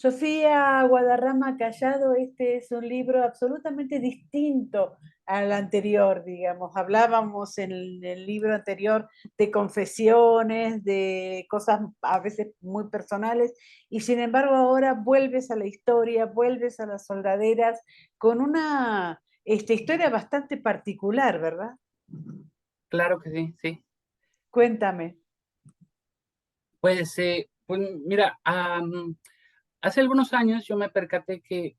Sofía Guadarrama Callado, este es un libro absolutamente distinto al anterior, digamos. Hablábamos en el libro anterior de confesiones, de cosas a veces muy personales, y sin embargo ahora vuelves a la historia, vuelves a las soldaderas con una historia bastante particular, ¿verdad? Claro que sí, sí. Cuéntame. Pues mira, hace algunos años yo me percaté que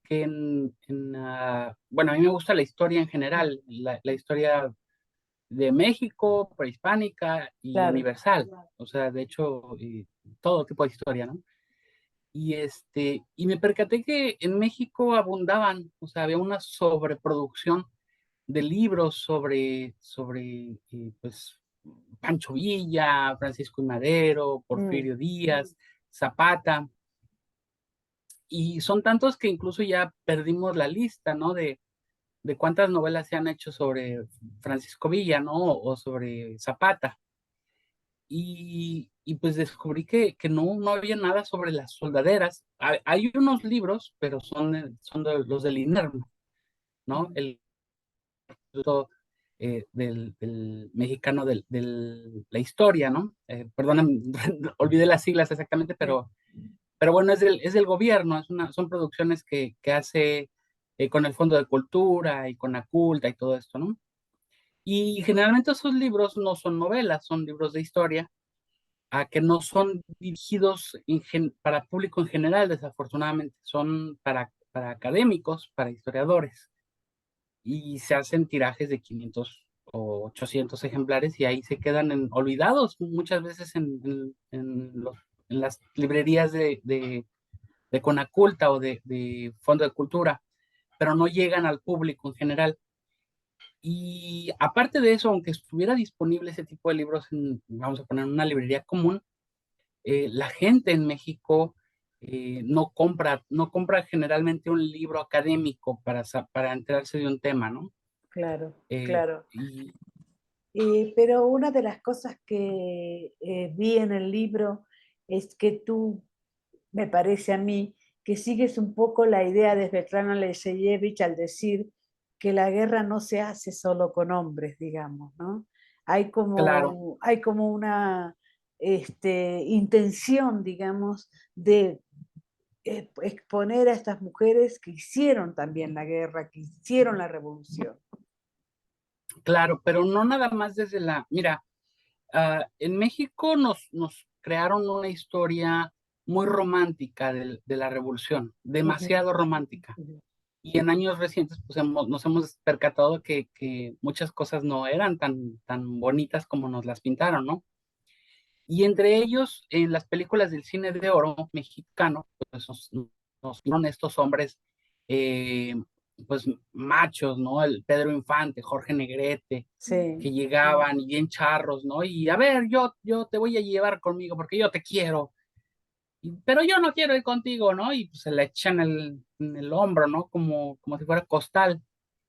bueno, a mí me gusta la historia en general, la historia de México, prehispánica y Claro. universal. O sea, de hecho, todo tipo de historia, ¿no? Y me percaté que en México abundaban, o sea, había una sobreproducción de libros pues, Pancho Villa, Francisco y Madero, Mm. Porfirio Díaz, Zapata, y son tantos que incluso ya perdimos la lista, ¿no? De cuántas novelas se han hecho sobre Francisco Villa, ¿no? O sobre Zapata. Y pues descubrí que no había nada sobre las soldaderas. Hay unos libros, pero son de los del INERM, ¿no? Del mexicano la historia, ¿no? Perdóname, olvidé las siglas exactamente, Sí. pero bueno, es del gobierno, son producciones que hace con el Fondo de Cultura y con Aculta y todo esto, ¿no? Y generalmente esos libros no son novelas, son libros de historia, a que no son dirigidos para público en general, desafortunadamente, son para académicos, para historiadores, y se hacen tirajes de 500 o 800 ejemplares y ahí se quedan olvidados muchas veces en las librerías de Conaculta o de Fondo de Cultura, pero no llegan al público en general. Y aparte de eso, aunque estuviera disponible ese tipo de libros vamos a poner, una librería común, la gente en México no compra generalmente un libro académico para enterarse de un tema, ¿no? Claro, Eh, claro. y Pero una de las cosas que vi en el libro es que tú, me parece a mí, que sigues un poco la idea de Svetlana Alexievich al decir que la guerra no se hace solo con hombres, digamos, ¿no? claro, Hay como una intención, digamos, de exponer a estas mujeres que hicieron también la guerra, que hicieron la revolución. claro, pero no nada más mira, en México nos crearon una historia muy romántica de la revolución, Ujú, demasiado romántica. ujú. Y en años recientes pues nos hemos percatado que muchas cosas no eran tan bonitas como nos las pintaron, ¿no? Y entre ellos, en las películas del cine de oro mexicano, pues nos dieron estos hombres, eh, pues machos, ¿no? El Pedro Infante, Jorge Negrete, Sí. que llegaban y bien charros, ¿no? Y a ver, yo te voy a llevar conmigo porque yo te quiero, pero yo no quiero ir contigo, ¿no? Y pues se la echan en el hombro, ¿no? Como si fuera costal.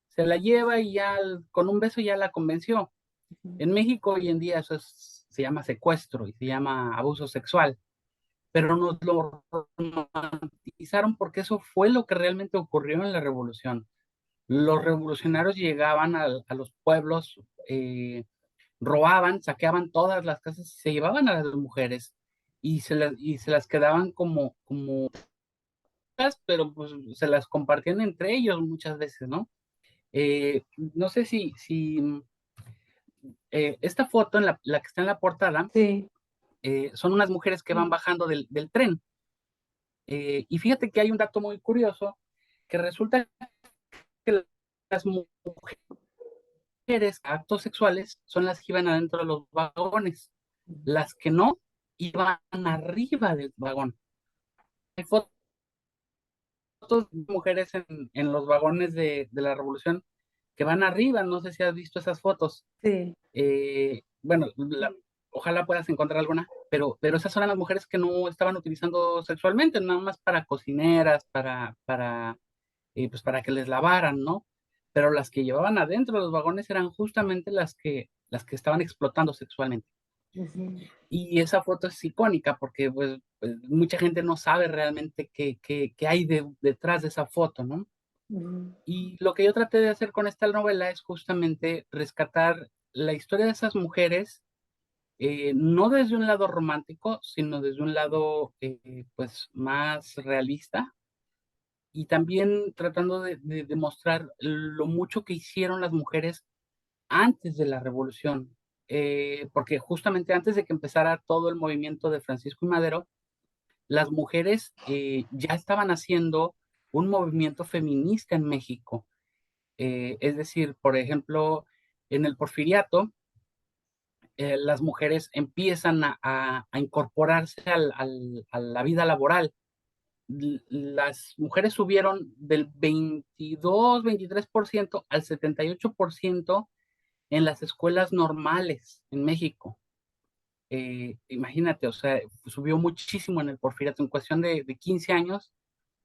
Se la lleva y ya con un beso ya la convenció. En México hoy en día se llama secuestro y se llama abuso sexual, pero nos lo romantizaron porque eso fue lo que realmente ocurrió en la revolución. Los revolucionarios llegaban a los pueblos, robaban, saqueaban todas las casas y se llevaban a las mujeres y se las quedaban como, pero pues se las compartían entre ellos muchas veces, ¿no? No sé si esta foto, la que está en la portada, Sí. son unas mujeres que van bajando del tren. Y fíjate que hay un dato muy curioso, que resulta que las mujeres a actos sexuales son las que iban adentro de los vagones, las que no iban arriba del vagón. Hay fotos de mujeres en los vagones de la revolución que van arriba, no sé si has visto esas fotos. Sí. Bueno, ojalá puedas encontrar alguna, pero esas son las mujeres que no estaban utilizando sexualmente, nada más para cocineras, pues para que les lavaran, ¿no? Pero las que llevaban adentro de los vagones eran justamente las que estaban explotando sexualmente. Ujú. Y esa foto es icónica porque, pues, pues, mucha gente no sabe realmente qué hay detrás de esa foto, ¿no? Ujú, Y lo que yo traté de hacer con esta novela es justamente rescatar la historia de esas mujeres, no desde un lado romántico, sino desde un lado, pues, más realista, y también tratando de demostrar lo mucho que hicieron las mujeres antes de la revolución, porque justamente antes de que empezara todo el movimiento de Francisco y Madero, las mujeres ya estaban haciendo un movimiento feminista en México. Es decir, por ejemplo, en el Porfiriato, las mujeres empiezan a incorporarse a la vida laboral. Las mujeres subieron del 22, 23% al 78% en las escuelas normales en México. Imagínate, o sea, subió muchísimo en el Porfiriato. En cuestión de 15 años,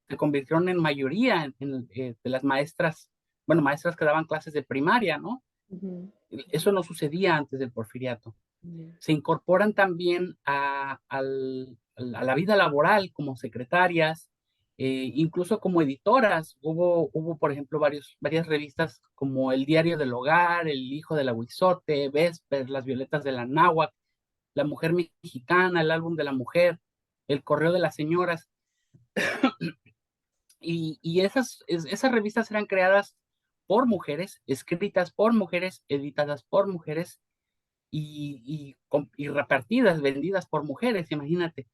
se convirtieron en mayoría de las maestras, bueno, maestras que daban clases de primaria, ¿no? ujú, Eso no sucedía antes del Porfiriato. ya, Se incorporan también a la vida laboral como secretarias, incluso como editoras. Hubo, por ejemplo, varias revistas como El Diario del Hogar, El Hijo del Aguizote, Vesper, Las Violetas de la Náhuac, La Mujer Mexicana, El Álbum de la Mujer, El Correo de las Señoras. Y esas revistas eran creadas por mujeres, escritas por mujeres, editadas por mujeres y repartidas, vendidas por mujeres, imagínate.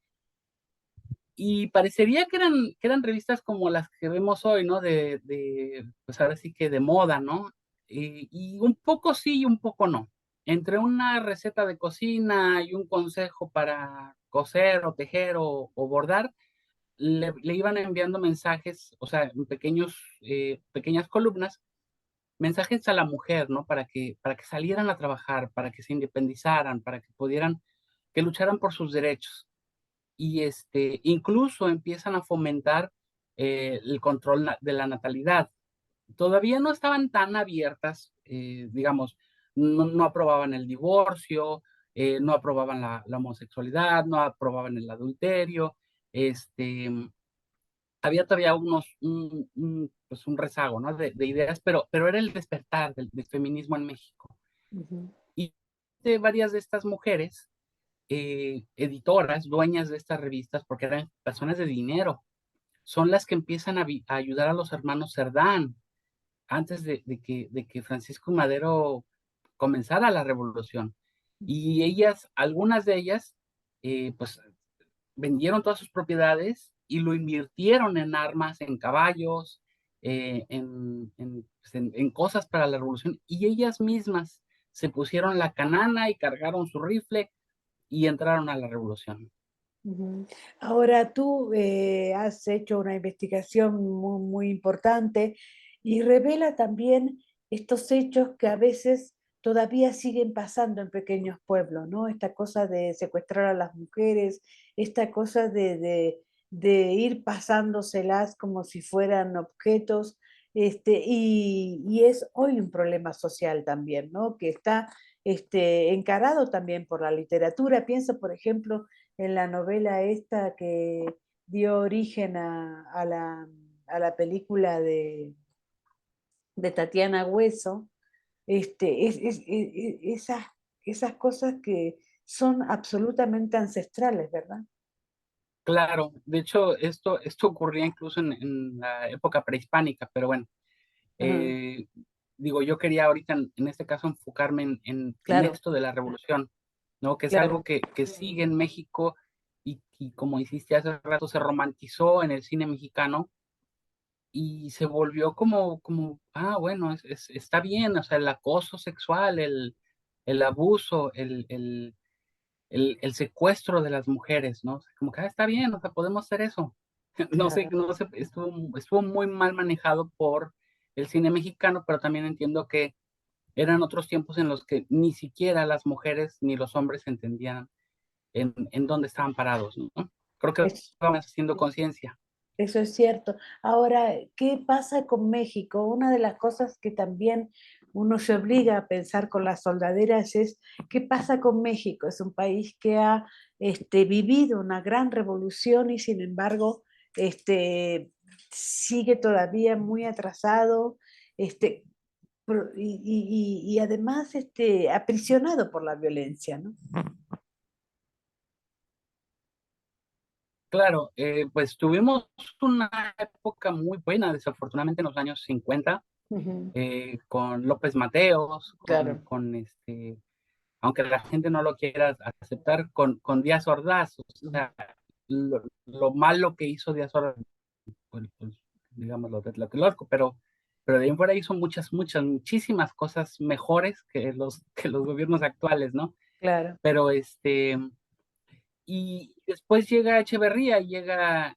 Y parecería que eran revistas como las que vemos hoy, ¿no? Pues ahora sí que de moda, ¿no? Y un poco sí y un poco no. Entre una receta de cocina y un consejo para coser o tejer o bordar, le iban enviando mensajes, o sea, en pequeñas columnas, mensajes a la mujer, ¿no? Para que salieran a trabajar, para que se independizaran, para que pudieran, que lucharan por sus derechos. Y incluso empiezan a fomentar el control de la natalidad. Todavía no estaban tan abiertas, digamos, no aprobaban el divorcio, no aprobaban la homosexualidad, no aprobaban el adulterio, este, había todavía pues un rezago, ¿no? De ideas, pero era el despertar del feminismo en México. ujú, Y varias de estas mujeres, editoras, dueñas de estas revistas, porque eran personas de dinero, son las que empiezan a ayudar a los hermanos Cerdán antes de que Francisco Madero comenzara la revolución. Y ellas, algunas de ellas, pues vendieron todas sus propiedades y lo invirtieron en armas, en caballos, pues, en cosas para la revolución, y ellas mismas se pusieron la canana y cargaron su rifle y entraron a la revolución. ujú. Ahora tú has hecho una investigación muy, muy importante y revela también estos hechos que a veces todavía siguen pasando en pequeños pueblos, ¿no? Esta cosa de secuestrar a las mujeres, esta cosa de ir pasándoselas como si fueran objetos, y es hoy un problema social también, ¿no? Que está encarado también por la literatura. Pienso, por ejemplo, en la novela esta que dio origen a la película de Tatiana Hueso, esas, esas cosas que son absolutamente ancestrales, ¿verdad? Claro, de hecho, esto ocurría incluso en la época prehispánica, pero bueno, Ajá, eh, digo, yo quería ahorita en este caso enfocarme en claro, esto de la revolución, ¿no? Que es algo claro. que sigue en México y como hiciste hace rato, se romantizó en el cine mexicano y se volvió bueno, está bien, o sea, el acoso sexual, el abuso, el secuestro de las mujeres, ¿no? O sea, como que está bien, o sea, podemos hacer eso. No sé, Claro. no sé, estuvo muy mal manejado por el cine mexicano, pero también entiendo que eran otros tiempos en los que ni siquiera las mujeres ni los hombres entendían en dónde estaban parados, ¿no? Creo que Es, estaban haciendo conciencia. Eso es cierto. Ahora, ¿qué pasa con México? Una de las cosas que también uno se obliga a pensar con las soldaderas es qué pasa con México. Es un país que ha vivido una gran revolución y sin embargo sigue todavía muy atrasado este, y además aprisionado por la violencia, ¿no? Claro, pues tuvimos una época muy buena, desafortunadamente en los años 50, Ujú, con López Mateos, claro. aunque la gente no lo quiera aceptar, con Díaz Ordaz. O Ujú, sea, lo malo que hizo Díaz Ordaz, pues, digamos, lo que loco, pero de ahí en fuera hizo muchísimas cosas mejores que que los gobiernos actuales, ¿no? claro. Pero y después llega Echeverría, llega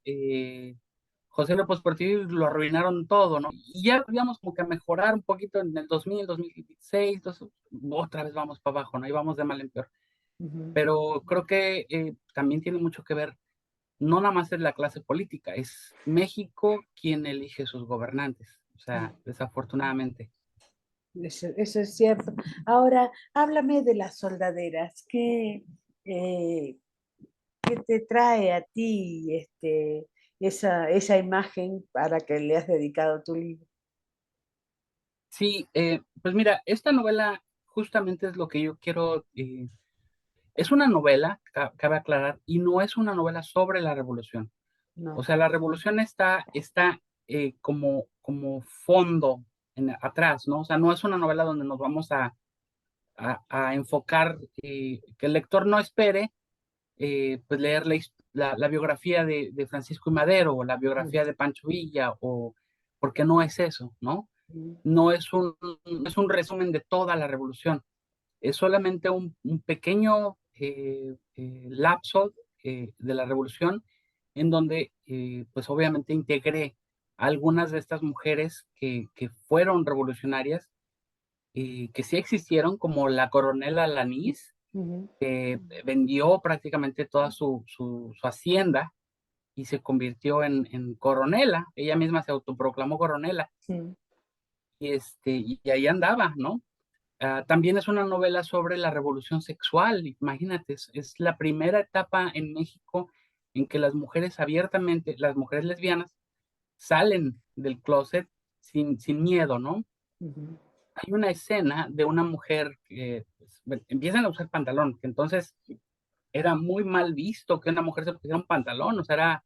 José López Portillo y lo arruinaron todo, ¿no? Y ya, digamos, como que a mejorar un poquito en el 2000, 2016, entonces, otra vez vamos para abajo, ¿no? Y vamos de mal en peor. Ujú, Pero creo que también tiene mucho que ver, no nada más es la clase política, es México quien elige sus gobernantes, o sea, ujú. desafortunadamente. Eso es cierto. Ahora, háblame de las soldaderas. Eh, ¿qué te trae a ti esa imagen para que le has dedicado tu libro? Sí, pues mira, esta novela justamente es lo que yo quiero. Es una novela, cabe aclarar, y no es una novela sobre la revolución. O No. sea, la revolución está como fondo atrás, ¿no? O sea, no es una novela donde nos vamos a enfocar, que el lector no espere, pues leer la biografía de Francisco y Madero o la biografía Mm, de Pancho Villa, porque no es eso, ¿no? mm, No es no es un resumen de toda la revolución, es solamente un pequeño lapso de la revolución en donde, pues obviamente integré a algunas de estas mujeres que fueron revolucionarias, que sí existieron, como la coronela Lanís, ujú, que vendió prácticamente toda su hacienda y se convirtió en coronela. Ella misma se autoproclamó coronela mm, y ahí andaba, ¿no? También es una novela sobre la revolución sexual. Imagínate, es la primera etapa en México en que las mujeres abiertamente, las mujeres lesbianas, salen del closet sin miedo, ¿no? ujú, Hay una escena de una mujer que pues, bueno, empiezan a usar pantalón, que entonces era muy mal visto que una mujer se pusiera un pantalón, o sea,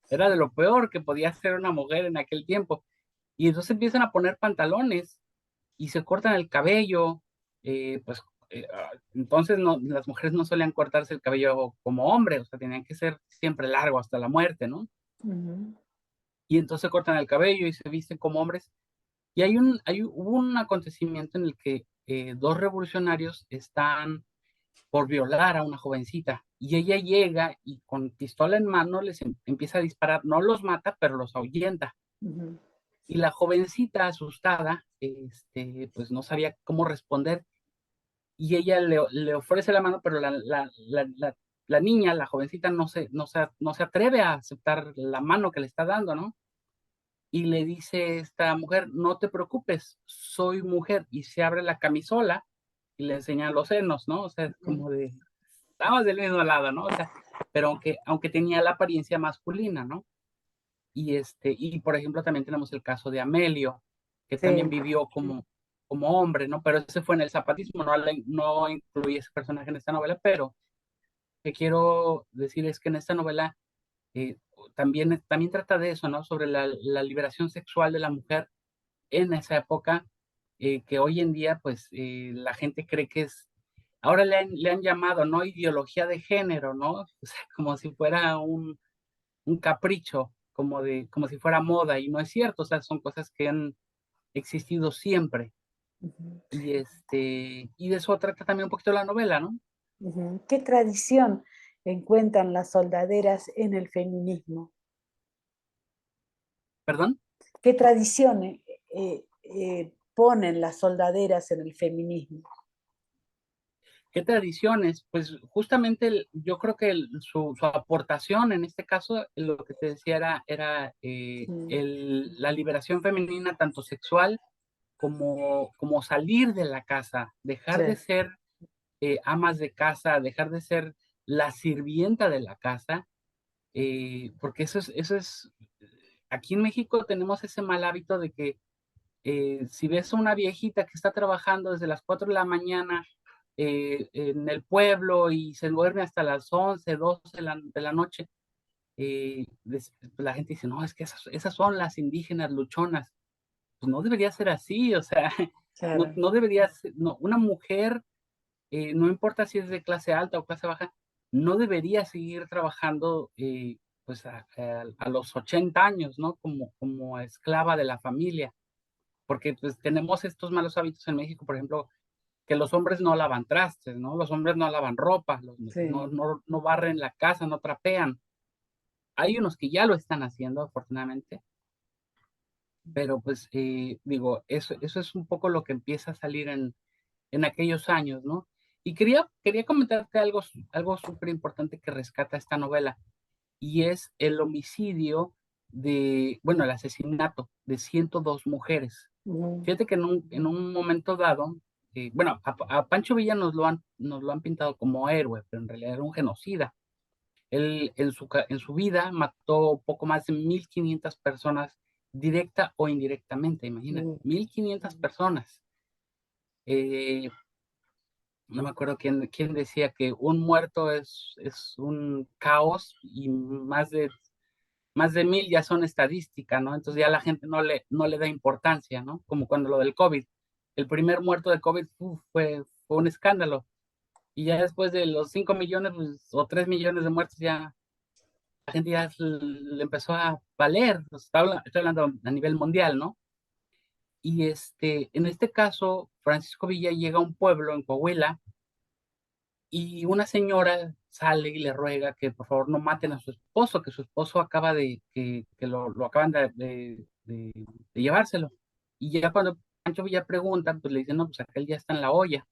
era de lo peor que podía hacer una mujer en aquel tiempo. Y entonces empiezan a poner pantalones y se cortan el cabello, pues entonces no, las mujeres no solían cortarse el cabello como hombre, o sea, tenían que ser siempre largo hasta la muerte, ¿no? ujú, Y entonces se cortan el cabello y se visten como hombres. Y hubo un acontecimiento en el que dos revolucionarios están por violar a una jovencita y ella llega y con pistola en mano les empieza a disparar, no los mata, pero los ahuyenta. ujú, Y la jovencita asustada, pues no sabía cómo responder y ella le ofrece la mano, pero la niña, la jovencita, no se atreve a aceptar la mano que le está dando, ¿no? Y le dice esta mujer, no te preocupes, soy mujer, y se abre la camisola y le enseña los senos, ¿no? O sea, es ujú. como de, estamos del mismo lado, ¿no? O sea, pero aunque tenía la apariencia masculina, ¿no? Y por ejemplo, también tenemos el caso de Amelio, que también Sí. vivió como hombre, ¿no? Pero ese fue en el zapatismo, no incluí ese personaje en esta novela, pero que quiero decir es que en esta novela eh, también trata de eso, ¿no? Sobre la liberación sexual de la mujer en esa época, que hoy en día, pues, la gente cree que ahora le han llamado, ¿no? Ideología de género, ¿no? O sea, como si fuera un capricho, como si fuera moda, y no es cierto, o sea, son cosas que han existido siempre. Ujú, Y de eso trata también un poquito la novela, ¿no? ujú. ¿Qué tradición encuentran las soldaderas en el feminismo? ¿Perdón? ¿Qué tradición ponen las soldaderas en el feminismo? ¿Qué tradiciones? Pues justamente yo creo que su aportación en este caso, lo que te decía era Mm, la liberación femenina, tanto sexual como salir de la casa, dejar de sí, ser amas de casa, dejar de ser la sirvienta de la casa, porque aquí en México tenemos ese mal hábito de que si ves a una viejita que está trabajando desde las 4 de la mañana en el pueblo y se duerme hasta las 11 12 de la noche, la gente dice, no, es que esas son las indígenas luchonas. Pues no debería ser así, o sea, no, claro. no debería ser, no, una mujer, no importa si es de clase alta o clase baja, no debería seguir trabajando pues a los 80 años, ¿no? Como esclava de la familia, porque pues tenemos estos malos hábitos en México, por ejemplo, que los hombres no lavan trastes, ¿no? Los hombres no lavan ropa, no, Sí. no barren la casa, no trapean. Hay unos que ya lo están haciendo, afortunadamente, pero pues digo, eso es un poco lo que empieza a salir en aquellos años, ¿no? Y quería comentarte algo súper importante que rescata esta novela, y es el homicidio bueno, el asesinato de 102 mujeres. Ujú, Fíjate que en un momento dado, bueno, a Pancho Villa nos lo han pintado como héroe, pero en realidad era un genocida. Él en su vida mató poco más de 1,500 personas, directa o indirectamente, imagínate, ujú, 1,500 personas. Eh, no me acuerdo quién decía que un muerto es un caos y más de 1,000 ya son estadística, ¿no? Entonces ya la gente no le da importancia, ¿no? Como cuando lo del COVID. El primer muerto de COVID fue un escándalo. Y ya después de los 5 millones pues, o 3 millones de muertos, ya la gente ya le empezó a valer. O sea, estoy hablando a nivel mundial, ¿no? Y en este caso, Francisco Villa llega a un pueblo en Coahuila y una señora sale y le ruega que por favor no maten a su esposo, que su esposo acaba que lo acaban de llevárselo. Y ya cuando Pancho Villa pregunta, pues le dicen, no, pues aquel ya está en la olla.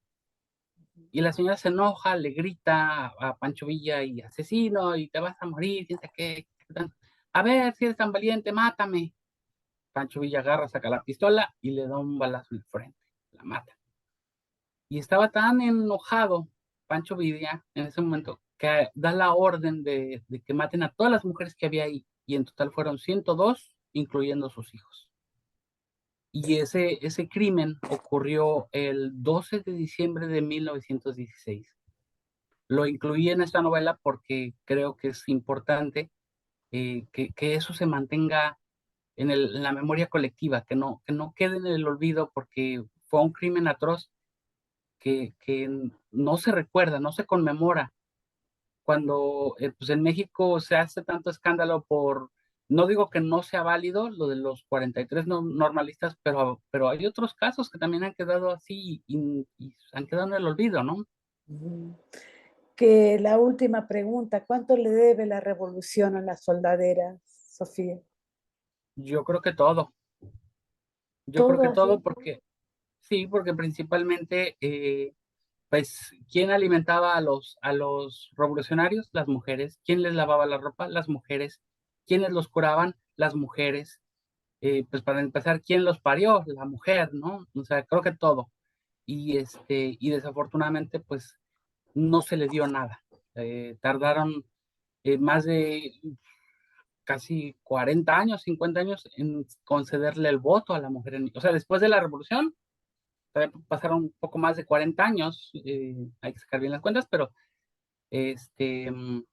Y la señora se enoja, le grita a Pancho Villa y asesino, y te vas a morir, piensa qué tanto. A ver, si eres tan valiente, mátame. Pancho Villa agarra, saca la pistola y le da un balazo en la frente, la mata. Y estaba tan enojado Pancho Villa en ese momento que da la orden de que maten a todas las mujeres que había ahí. Y en total fueron 102, incluyendo sus hijos. Y ese crimen ocurrió el 12 de diciembre de 1916. Lo incluí en esta novela porque creo que es importante que eso se mantenga en la memoria colectiva, que no quede en el olvido porque fue un crimen atroz que no se recuerda, no se conmemora. Cuando pues en México se hace tanto escándalo no digo que no sea válido lo de los 43 normalistas, pero hay otros casos que también han quedado así y han quedado en el olvido, ¿no? ujú. Que la última pregunta, ¿cuánto le debe la revolución a las soldaderas, Sofía? Yo creo que todo, yo creo Todo que todo así. porque, sí, porque principalmente pues, ¿quién alimentaba a los revolucionarios? Las mujeres. ¿Quién les lavaba la ropa? Las mujeres. ¿Quiénes los curaban? Las mujeres. Pues para empezar, ¿quién los parió? La mujer, ¿no? O sea, creo que todo. Y desafortunadamente, pues, no se le dio nada. Tardaron más de casi 40 años, 50 años en concederle el voto a la mujer. O sea, después de la revolución, pasaron un poco más de 40 años, hay que sacar bien las cuentas, pero este, mm,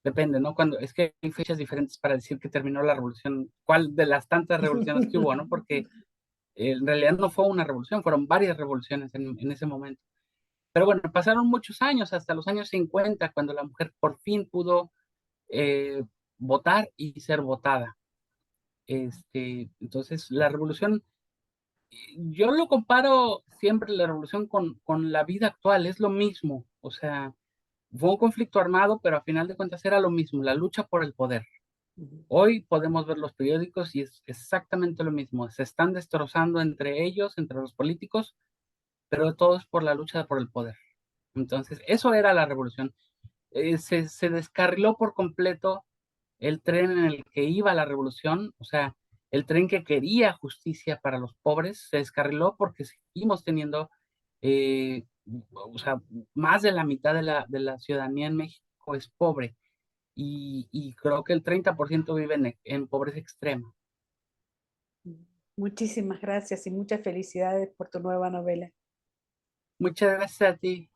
depende, ¿no? Es que hay fechas diferentes para decir que terminó la revolución, cuál de las tantas revoluciones que hubo, ¿no? Porque en realidad no fue una revolución, fueron varias revoluciones en ese momento. Pero bueno, pasaron muchos años, hasta los años 50 cuando la mujer por fin pudo eh, votar y ser votada. Entonces, la revolución, yo lo comparo siempre la revolución con la vida actual, es lo mismo, o sea, fue un conflicto armado, pero a final de cuentas era lo mismo, la lucha por el poder. Hoy podemos ver los periódicos y es exactamente lo mismo. Se están destrozando entre ellos, entre los políticos, pero todo es por la lucha por el poder. Entonces, eso era la revolución. Se descarriló por completo el tren en el que iba la revolución. O sea, el tren que quería justicia para los pobres se descarriló porque seguimos teniendo, o sea, más de la mitad de la ciudadanía en México es pobre y creo que el 30% vive en pobreza extrema. Muchísimas gracias y muchas felicidades por tu nueva novela. Muchas gracias a ti.